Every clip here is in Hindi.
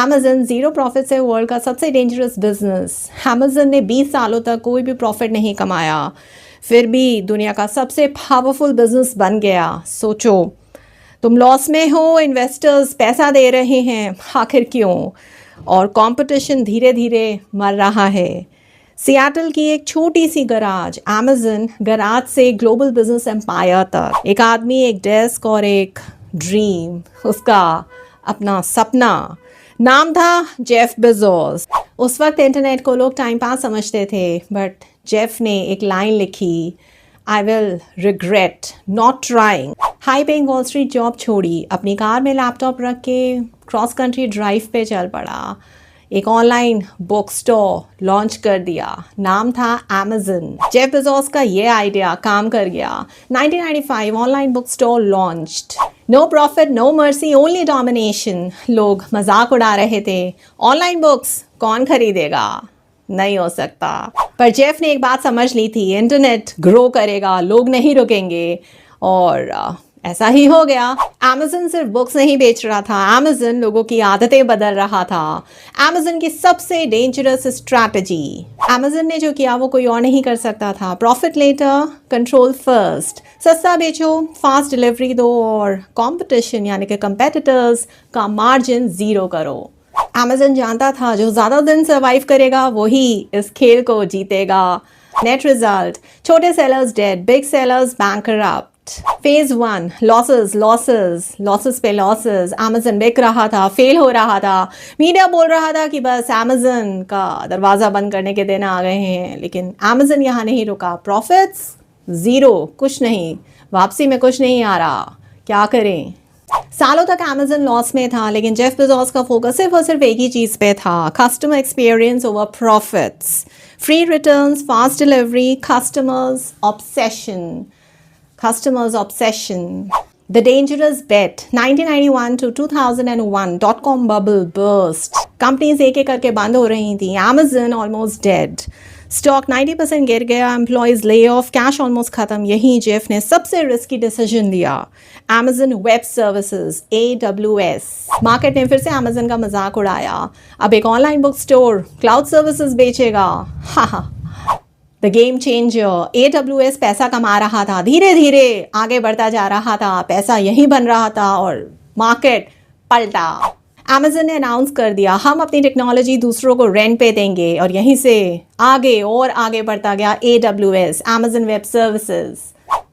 अमेजन जीरो प्रॉफिट से वर्ल्ड का सबसे डेंजरस बिजनेस। अमेजन ने 20 सालों तक कोई भी प्रॉफिट नहीं कमाया, फिर भी दुनिया का सबसे पावरफुल बिजनेस बन गया। सोचो, तुम लॉस में हो, इन्वेस्टर्स पैसा दे रहे हैं, आखिर क्यों? और कंपटीशन धीरे धीरे मर रहा है। सियाटल की एक छोटी सी गराज, अमेजन गराज से ग्लोबल बिजनेस एम्पायर तक। एक आदमी, एक डेस्क और एक ड्रीम, उसका अपना सपना। नाम था जेफ बेजोस। उस वक्त इंटरनेट को लोग टाइम पास समझते थे, बट जेफ ने एक लाइन लिखी, I will regret not trying. High paying wall street job छोड़ी, अपनी कार में लैपटॉप रख के क्रॉस कंट्री ड्राइव पे चल पड़ा। एक ऑनलाइन बुक स्टोर लॉन्च कर दिया, नाम था अमेजन। जेफ बेजोस का ये आइडिया काम कर गया। 1995 online book store launched. No profit, no mercy, only domination. लोग मजाक उड़ा रहे थे, ऑनलाइन बुक्स कौन खरीदेगा, नहीं हो सकता। पर जेफ ने एक बात समझ ली थी, इंटरनेट ग्रो करेगा, लोग नहीं रुकेंगे। और ऐसा ही हो गया। अमेजन सिर्फ बुक्स नहीं बेच रहा था, अमेजन लोगों की आदतें बदल रहा था। अमेजन की सबसे डेंजरस स्ट्रैटेजी, अमेजन ने जो किया वो कोई और नहीं कर सकता था। Profit later, control first. सस्ता बेचो, फास्ट डिलीवरी दो और कंपटीशन यानी कि कंपेटिटर्स का मार्जिन जीरो करो। अमेजन जानता था जो ज़्यादा दिन सर्वाइव करेगा वही इस खेल को जीतेगा। नेट रिजल्ट, छोटे sellers dead, big sellers bankrupt. Phase 1, losses losses losses पे लॉसेस। अमेजन बिक रहा था, फेल हो रहा था, मीडिया बोल रहा था कि बस अमेजन का दरवाज़ा बंद करने के दिन आ गए हैं। लेकिन अमेजन यहाँ नहीं रुका। प्रॉफिट्स ज़ीरो, कुछ नहीं, वापसी में कुछ नहीं आ रहा, क्या करें? सालों तक अमेजन लॉस में था, लेकिन जेफ बेजोस का फोकस सिर्फ और सिर्फ एक ही चीज़ पे था, customer experience over profits. Free returns, fast delivery, customers obsession. Customers obsession. The dangerous bet. 1991 to 2001 .com bubble burst. Companies एक एक करके बंद हो रही थी। Amazon almost dead. स्टॉक 90% गिर गया, employees lay off, cash almost खत्म। यही जेफ ने सबसे रिस्की डिसीजन लिया, Amazon web services AWS। Market ने फिर से Amazon का मजाक उड़ाया, अब एक online book store cloud services बेचेगा। हा, द गेम चेंजर। AWS पैसा कमा रहा था, धीरे धीरे आगे बढ़ता जा रहा था, पैसा यहीं बन रहा था और मार्केट पलटा। Amazon ने अनाउंस कर दिया, हम अपनी टेक्नोलॉजी दूसरों को रेंट पे देंगे, और यहीं से आगे और आगे बढ़ता गया AWS, Amazon web services.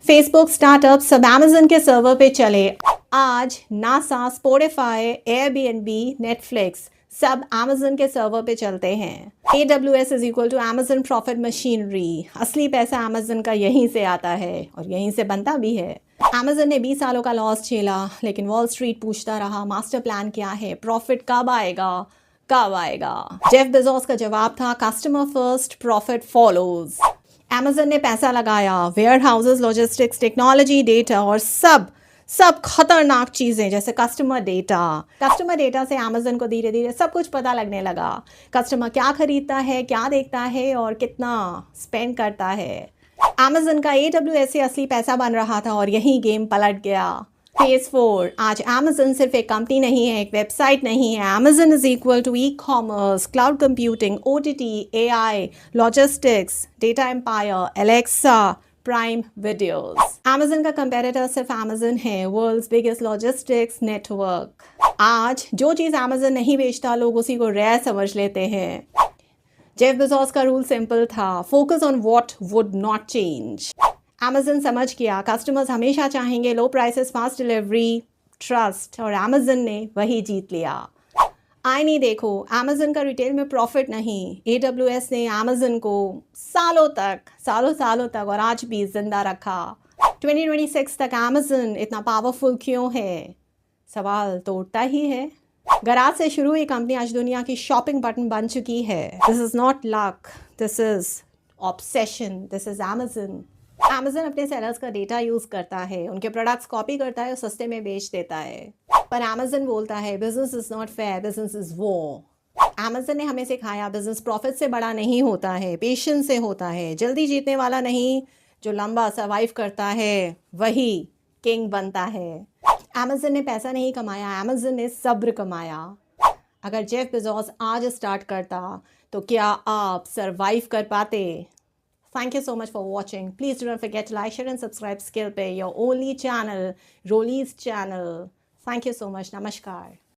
Facebook startup सब Amazon के सर्वर पे चले। आज नासा, स्पॉटिफाई, Airbnb, नेटफ्लिक्स सब Amazon के सर्वर पे चलते हैं। AWS is equal to Amazon profit machinery. असली पैसा Amazon का यहीं से आता है और यहीं से बनता भी है। Amazon ने 20 सालों का लॉस झेला, लेकिन वॉल स्ट्रीट पूछता रहा, मास्टर प्लान क्या है, प्रॉफिट कब आएगा, कब आएगा? जेफ बेजोस का जवाब था, customer first, profit follows. Amazon ने पैसा लगाया, warehouses, logistics, technology, data और सब खतरनाक चीज़ें जैसे कस्टमर डेटा से Amazon को धीरे धीरे सब कुछ पता लगने लगा। कस्टमर क्या खरीदता है, क्या देखता है और कितना स्पेंड करता है। Amazon का AWS से असली पैसा बन रहा था और यही गेम पलट गया। फेज 4, आज Amazon सिर्फ एक कंपनी नहीं है, एक वेबसाइट नहीं है। Amazon is equal to e-commerce, cloud computing, OTT, AI, logistics, data empire, Alexa, prime videos. Amazon का कंपेटिटर सिर्फ Amazon है, वर्ल्ड्स बिगेस्ट लॉजिस्टिक्स नेटवर्क। आज जो चीज़ Amazon नहीं बेचता, लोग उसी को रेयर समझ लेते हैं। जेफ बेजोस का रूल सिंपल था, focus on what would not change. Amazon समझ गया, कस्टमर्स हमेशा चाहेंगे low prices, fast delivery, trust, और Amazon ने वही जीत लिया। आए नहीं देखो, Amazon का रिटेल में प्रॉफिट नहीं, AWS ने Amazon को सालों तक और आज भी जिंदा रखा। 2026 तक Amazon इतना पावरफुल क्यों है? सवाल तो उठता ही है। गराज से शुरू हुई कंपनी आज दुनिया की शॉपिंग बटन बन चुकी है। This is not luck, this is obsession, this is Amazon। Amazon अपने सेलर्स का डेटा यूज करता है, उनके प्रोडक्ट्स कॉपी करता है और सस्ते में बेच देता है। पर Amazon बोलता है, business is not fair, business is war. Amazon ने हमें सिखाया, बिजनेस प्रॉफिट से बड़ा नहीं होता है, पेशेंस से होता है। जल्दी जीतने वाला नहीं, जो लंबा सर्वाइव करता है वही किंग बनता है। Amazon ने पैसा नहीं कमाया, Amazon ने सब्र कमाया। अगर जेफ बेजोस आज स्टार्ट करता तो क्या आप सरवाइव कर पाते? Thank you so much for watching. Please do not forget to like, share, and subscribe Skill Pay, your only channel, Rolly's channel. Thank you so much. Namaskar.